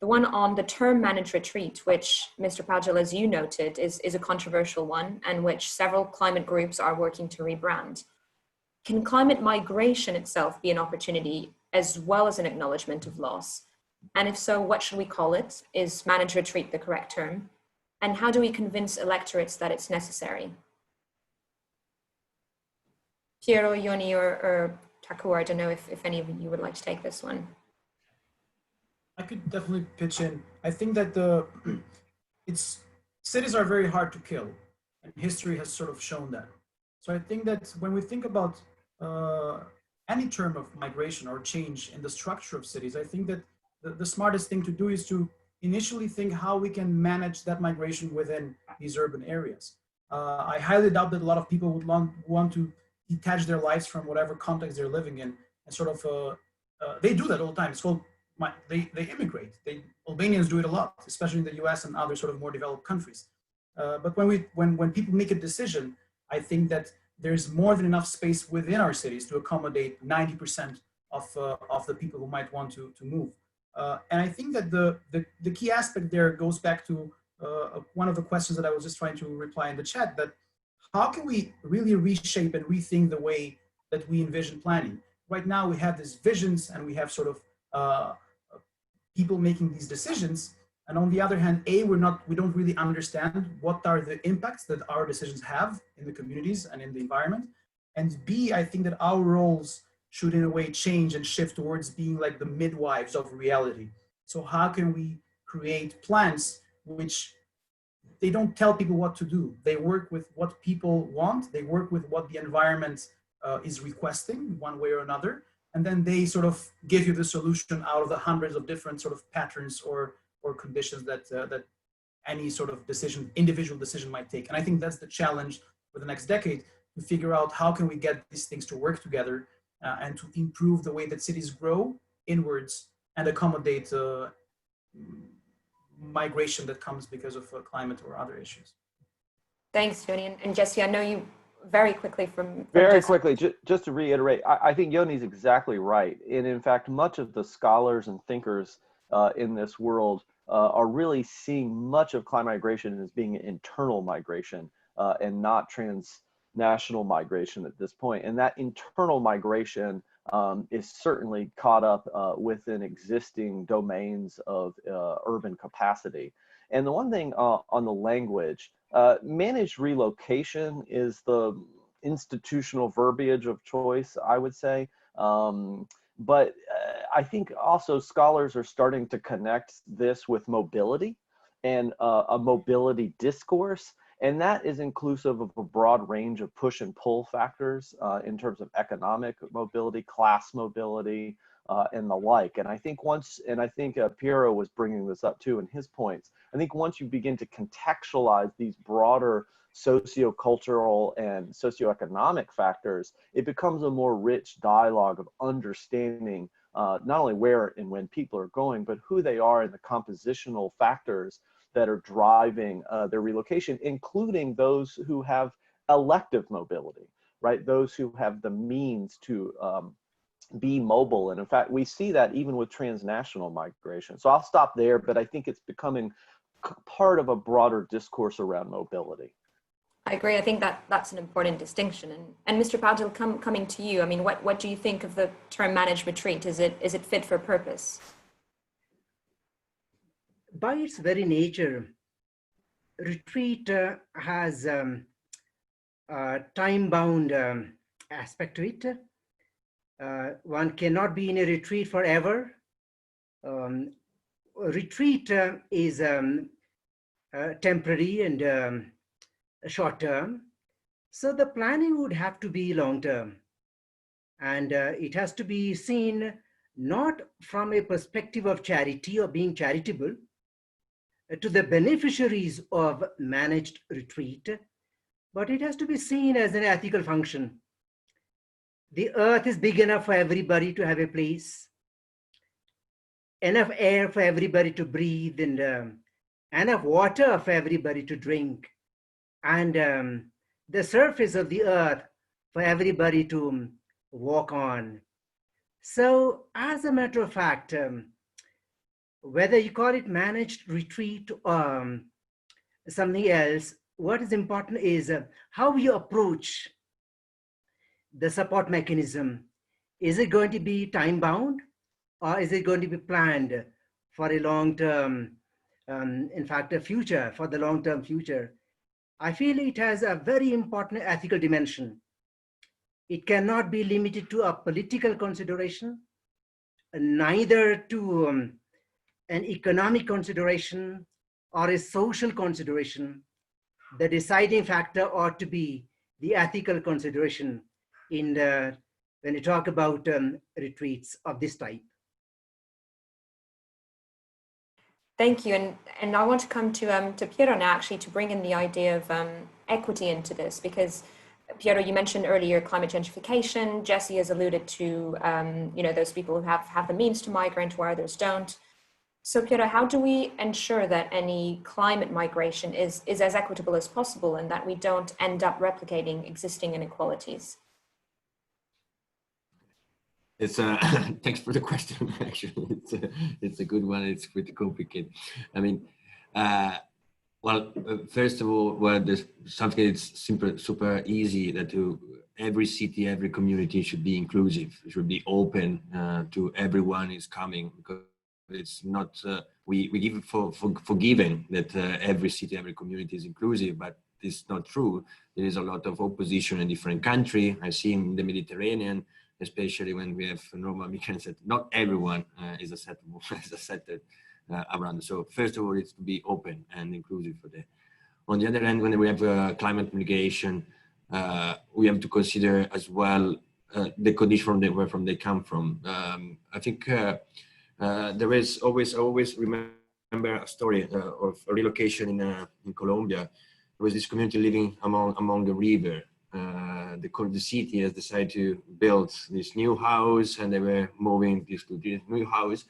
the one on the term managed retreat, which Mr. Powdyel, as you noted, is a controversial one and which several climate groups are working to rebrand. Can climate migration itself be an opportunity as well as an acknowledgement of loss? And if so, what should we call it? Is managed retreat the correct term? And how do we convince electorates that it's necessary? Piero, Joni, or Thakur, I don't know if any of you would like to take this one. I could definitely pitch in. I think that cities are very hard to kill, and history has sort of shown that. So I think that when we think about any term of migration or change in the structure of cities, I think that the smartest thing to do is to initially think how we can manage that migration within these urban areas. I highly doubt that a lot of people would want to detach their lives from whatever context they're living in, and sort of they do that all the time. It's called they immigrate. Albanians do it a lot, especially in the US and other sort of more developed countries. But when people make a decision, I think that there's more than enough space within our cities to accommodate 90% of the people who might want to move. And I think that the key aspect there goes back to one of the questions that I was just trying to reply in the chat, that how can we really reshape and rethink the way that we envision planning? Right now we have these visions and we have sort of people making these decisions. And on the other hand, we don't really understand what are the impacts that our decisions have in the communities and in the environment. And B, I think that our roles should in a way change and shift towards being like the midwives of reality. So how can we create plans which they don't tell people what to do. They work with what people want. They work with what the environment is requesting one way or another. And then they sort of give you the solution out of the hundreds of different sort of patterns or conditions that, that any sort of decision, individual decision might take. And I think that's the challenge for the next decade, to figure out how can we get these things to work together and to improve the way that cities grow inwards and accommodate migration that comes because of climate or other issues. Thanks, Joni. And Jesse, I know you very quickly from Very Jesse. quickly, just to reiterate, I think Joni's exactly right. And in fact, much of the scholars and thinkers in this world are really seeing much of climate migration as being internal migration and not transnational migration at this point. And that internal migration is certainly caught up within existing domains of urban capacity. And the one thing on the language, managed relocation is the institutional verbiage of choice, I would say. But I think also scholars are starting to connect this with mobility and a mobility discourse. And that is inclusive of a broad range of push and pull factors in terms of economic mobility, class mobility, and the like. And I think Piero was bringing this up too in his points. I think once you begin to contextualize these broader sociocultural and socioeconomic factors, it becomes a more rich dialogue of understanding not only where and when people are going, but who they are and the compositional factors that are driving their relocation, including those who have elective mobility, right? Those who have the means to be mobile. And in fact, we see that even with transnational migration. So I'll stop there, but I think it's becoming part of a broader discourse around mobility. I agree. I think that's an important distinction. And Mr. Powdyel, coming to you, I mean, what do you think of the term managed retreat? Is it fit for purpose? By its very nature, retreat has a time-bound aspect to it. One cannot be in a retreat forever. Retreat is temporary and short-term. So the planning would have to be long-term. And it has to be seen not from a perspective of charity or being charitable to the beneficiaries of managed retreat, but it has to be seen as an ethical function. The earth is big enough for everybody to have a place, enough air for everybody to breathe, and enough water for everybody to drink, and the surface of the earth for everybody to walk on. So as a matter of fact, whether you call it managed retreat or something else, what is important is how you approach the support mechanism. Is it going to be time-bound, or is it going to be planned for a long-term, in fact, a future, for the long-term future? I feel it has a very important ethical dimension. It cannot be limited to a political consideration, neither to an economic consideration or a social consideration. The deciding factor ought to be the ethical consideration when you talk about retreats of this type. Thank you, and I want to come to Piero now, actually, to bring in the idea of equity into this, because Piero, you mentioned earlier climate gentrification. Jesse has alluded to those people who have the means to migrate where others don't. So Piero, how do we ensure that any climate migration is as equitable as possible and that we don't end up replicating existing inequalities? It's thanks for the question. Actually, it's a good one. It's pretty complicated. I mean, first of all, there's something that's super easy, that every city, every community should be inclusive. It should be open to everyone is coming, because it's not we give it for given that every city, every community is inclusive, but it's not true. There is a lot of opposition in different countries. I see in the Mediterranean, especially when we have normal migrants, that not everyone is accepted around. So first of all, it's to be open and inclusive for that. On the other hand, when we have climate mitigation, we have to consider as well the condition from they come from. I think there is always remember a story of a relocation in Colombia. There was this community living among the river. The city has decided to build this new house, and they were moving to this new house.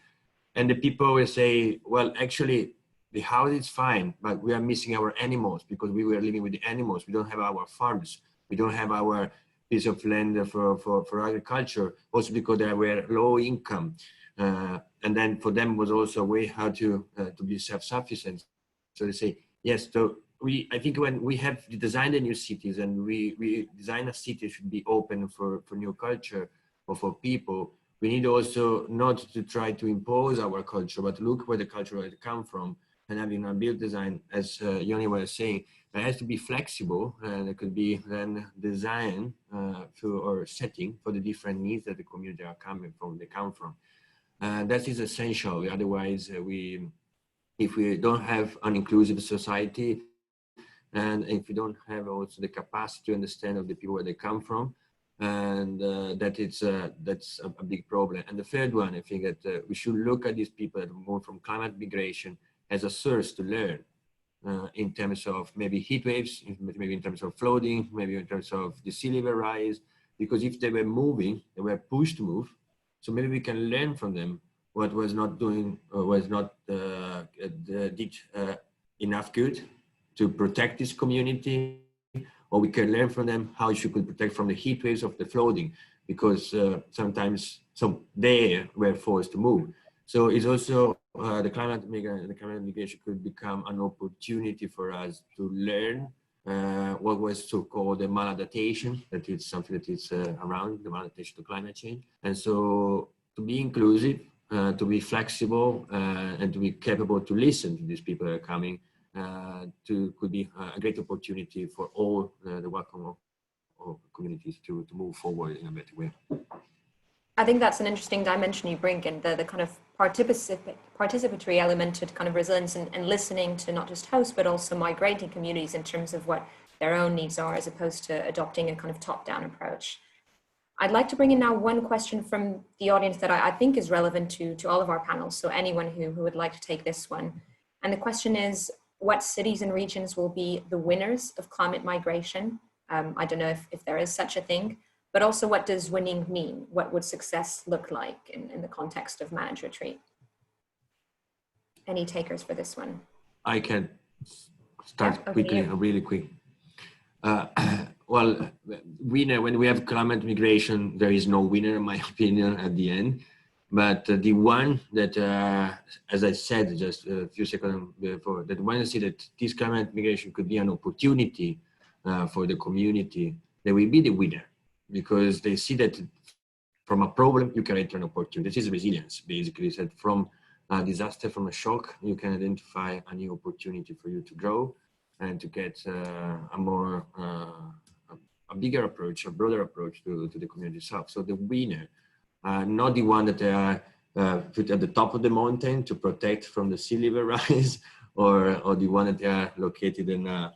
And the people will say, well, actually, the house is fine, but we are missing our animals because we were living with the animals. We don't have our farms. We don't have our piece of land for agriculture, also because they were low income. And then for them was also a way how to be self-sufficient. So they say, yes, so I think when we have designed the new cities and we design a city should be open for new culture or for people, we need also not to try to impose our culture, but look where the culture has come from. And having a build design, as Joni was saying, it has to be flexible, and it could be then designed or setting for the different needs that the community they come from. That is essential. Otherwise, if we don't have an inclusive society, and if we don't have also the capacity to understand of the people where they come from, and that's a big problem. And the third one, I think that we should look at these people that move from climate migration as a source to learn in terms of maybe heat waves, maybe in terms of flooding, maybe in terms of the sea level rise, because if they were moving, they were pushed to move. So maybe we can learn from them what was not doing or was not did enough good to protect this community, or we can learn from them how you could protect from the heat waves of the flooding, because sometimes they were forced to move. So it's also the climate migration could become an opportunity for us to learn what was so-called the maladaptation, that is something that is around the maladaptation to climate change. And so to be inclusive, to be flexible, and to be capable to listen to these people that are coming, could be a great opportunity for all the welcome of communities to move forward in a better way. I think that's an interesting dimension you bring in, the kind of participatory element to kind of resilience and listening to not just hosts, but also migrating communities in terms of what their own needs are, as opposed to adopting a kind of top-down approach. I'd like to bring in now one question from the audience that I think is relevant to all of our panels, so anyone who would like to take this one. And the question is, what cities and regions will be the winners of climate migration? I don't know if there is such a thing. But also, what does winning mean? What would success look like in the context of managed retreat? Any takers for this one? I can start quickly, really quick. Well, winner, when we have climate migration, there is no winner, in my opinion, at the end. But the one that, as I said just a few seconds before, that when I see that this climate migration could be an opportunity for the community, they will be the winner. Because they see that from a problem, you can enter an opportunity. This is resilience, basically. Said from a disaster, from a shock, you can identify a new opportunity for you to grow and to get a bigger approach, a broader approach to the community itself. So the winner, not the one that they are put at the top of the mountain to protect from the sea level rise, or the one that they are located in a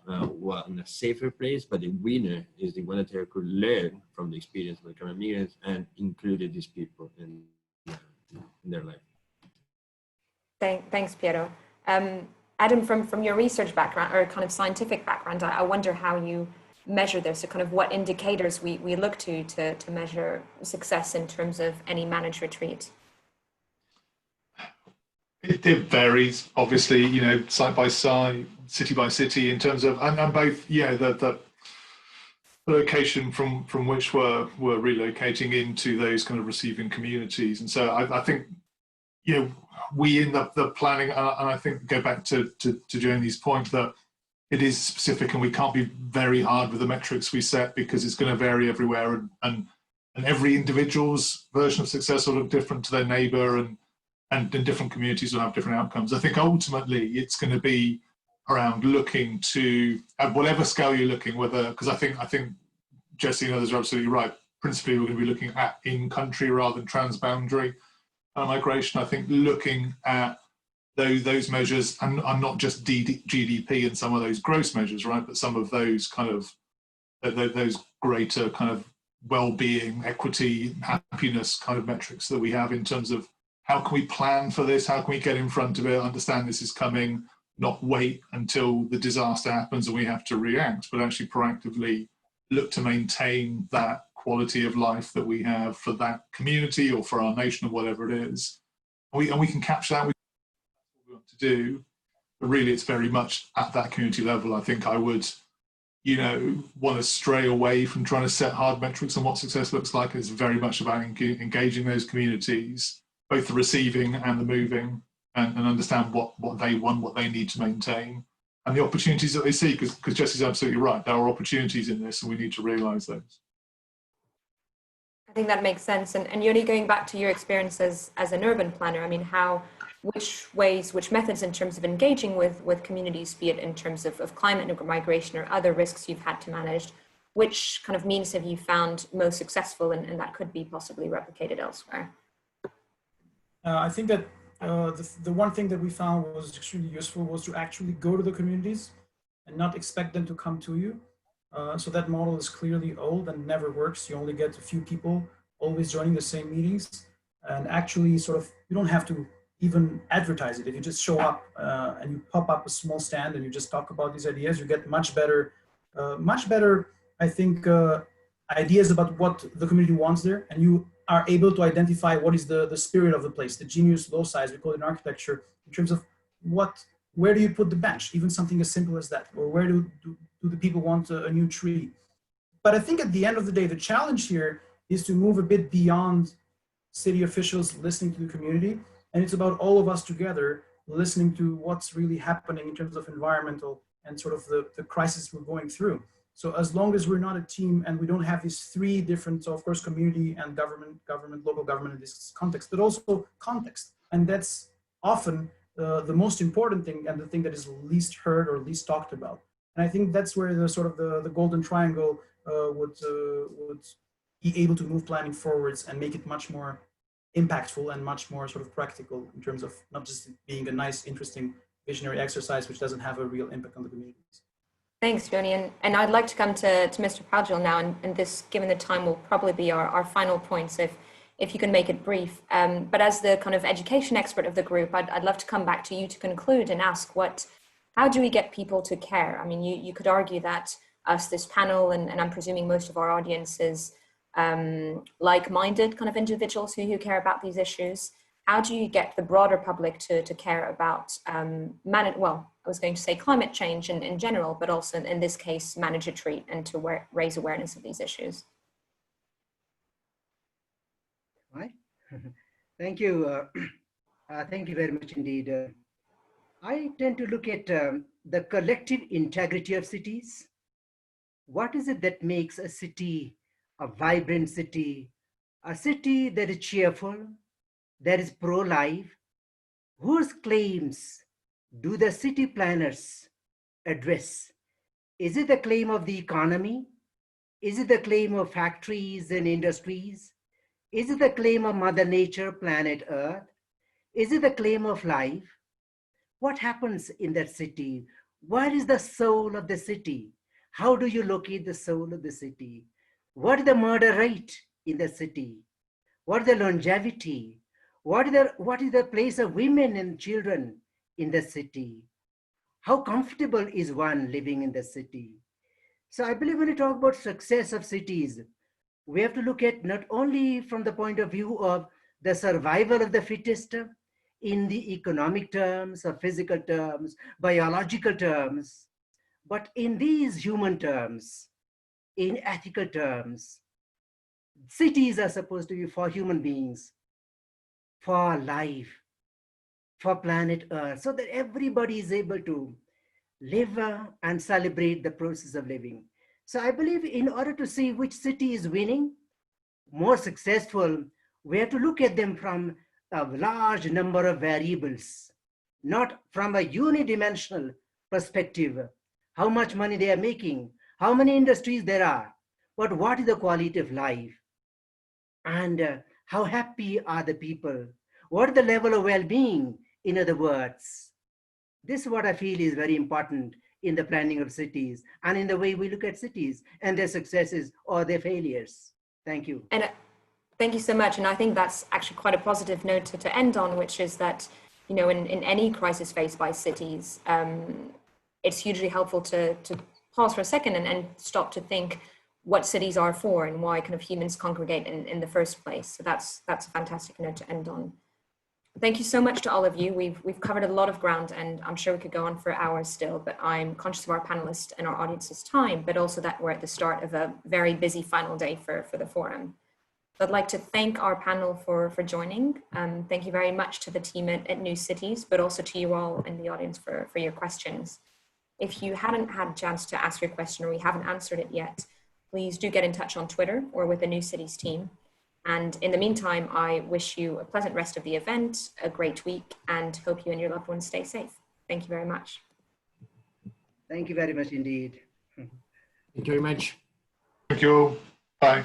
safer place, but the winner is the one that they could learn from the experience of the climate migrants and included these people in their life. Thanks, Piero. Adam, from your research background or kind of scientific background, I wonder how you measure this, or kind of what indicators we look to measure success in terms of any managed retreat. It varies, obviously, you know, site by site, city by city, in terms of, and both, yeah, the location from which we're relocating into those kind of receiving communities. And so I think, you know, we in the planning, and I think go back to Joni's point that it is specific, and we can't be very hard with the metrics we set, because it's going to vary everywhere, and every individual's version of success will look different to their neighbor, and in different communities will have different outcomes. I think ultimately it's going to be around looking to, at whatever scale you're looking, whether, because I think Jesse and others are absolutely right. Principally, we're going to be looking at in-country rather than transboundary migration. I think looking at those measures, and not just GDP and some of those gross measures, right, but some of those kind of those greater kind of well-being, equity, happiness kind of metrics that we have in terms of how can we plan for this, how can we get in front of it, understand this is coming, not wait until the disaster happens and we have to react, but actually proactively look to maintain that quality of life that we have for that community or for our nation or whatever it is. And we can capture that with what we want to do, but really it's very much at that community level. I think I would, want to stray away from trying to set hard metrics on what success looks like. It's very much about engaging those communities, both the receiving and the moving, and understand what they want, what they need to maintain, and the opportunities that they see, because Jesse's absolutely right. There are opportunities in this and we need to realize those. I think that makes sense. And Joni, going back to your experiences as an urban planner, I mean, which methods in terms of engaging with communities, be it in terms of climate migration or other risks you've had to manage, which kind of means have you found most successful and that could be possibly replicated elsewhere? I think that the one thing that we found was extremely useful was to actually go to the communities and not expect them to come to you. So that model is clearly old and never works. You only get a few people always joining the same meetings, and actually you don't have to even advertise it. If you just show up and you pop up a small stand and you just talk about these ideas, you get much better, I think, ideas about what the community wants there, and you are able to identify what is the spirit of the place, the genius loci, we call it in architecture, in terms of where do you put the bench, even something as simple as that, or where do the people want a new tree. But I think at the end of the day, the challenge here is to move a bit beyond city officials listening to the community, and it's about all of us together listening to what's really happening in terms of environmental and sort of the crisis we're going through. So as long as we're not a team and we don't have these three different, so of course, community and government, local government in this context, but also context. And that's often the most important thing and the thing that is least heard or least talked about. And I think that's where the golden triangle would be able to move planning forwards and make it much more impactful and much more sort of practical in terms of not just being a nice, interesting, visionary exercise, which doesn't have a real impact on the communities. Thanks, Joni. And I'd like to come to Mr. Powdyel now, and this, given the time, will probably be our final point. So if you can make it brief. But as the kind of education expert of the group, I'd love to come back to you to conclude and ask how do we get people to care? I mean, you could argue that us, this panel, and I'm presuming most of our audience is like-minded kind of individuals who care about these issues. How do you get the broader public to care about, I was going to say climate change in general, but also in this case, manage a treat and to raise awareness of these issues? Right. Thank you. Thank you very much indeed. I tend to look at the collective integrity of cities. What is it that makes a city a vibrant city, a city that is cheerful, that is pro-life? Whose claims do the city planners address? Is it the claim of the economy? Is it the claim of factories and industries? Is it the claim of Mother Nature, planet Earth? Is it the claim of life? What happens in that city? What is the soul of the city? How do you locate the soul of the city? What is the murder rate in the city? What is the longevity? What is the place of women and children in the city? How comfortable is one living in the city? So I believe when we talk about success of cities, we have to look at not only from the point of view of the survival of the fittest in the economic terms, or physical terms, biological terms, but in these human terms, in ethical terms. Cities are supposed to be for human beings, for life, for planet Earth, so that everybody is able to live and celebrate the process of living. So I believe in order to see which city is winning, more successful, we have to look at them from a large number of variables, not from a unidimensional perspective. How much money they are making, how many industries there are, but what is the quality of life? And how happy are the people? What is the level of well-being In other words, this is what I feel is very important in the planning of cities and in the way we look at cities and their successes or their failures. Thank you. And thank you so much. And I think that's actually quite a positive note to end on, which is that, you know, in any crisis faced by cities, it's hugely helpful to pause for a second and stop to think what cities are for and why kind of humans congregate in the first place. So that's a fantastic note to end on. Thank you so much to all of you. We've covered a lot of ground, and I'm sure we could go on for hours still, but I'm conscious of our panelists and our audience's time, but also that we're at the start of a very busy final day for the forum. So I'd like to thank our panel for joining. Thank you very much to the team at New Cities, but also to you all in the audience for your questions. If you hadn't had a chance to ask your question or we haven't answered it yet, please do get in touch on Twitter or with the New Cities team. And in the meantime, I wish you a pleasant rest of the event, a great week, and hope you and your loved ones stay safe. Thank you very much. Thank you very much indeed. Thank you very much. Thank you all. Bye.